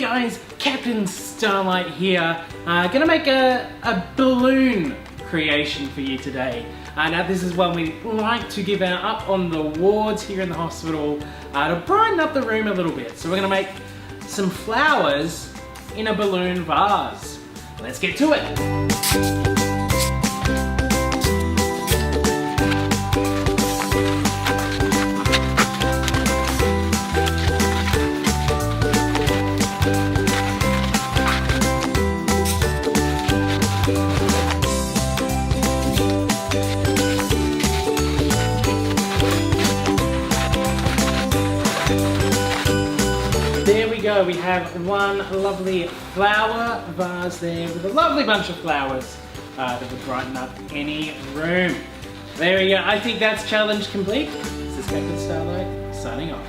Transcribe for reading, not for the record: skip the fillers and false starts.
guys, Captain Starlight here. Gonna make a balloon creation for you today. Now this is one we like to give out up on the wards here in the hospital to brighten up the room a little bit. So we're gonna make some flowers in a balloon vase. Let's get to it. There we go, we have one lovely flower vase there with a lovely bunch of flowers that would brighten up any room. There we go, I think that's challenge complete. This is Captain Starlight signing off.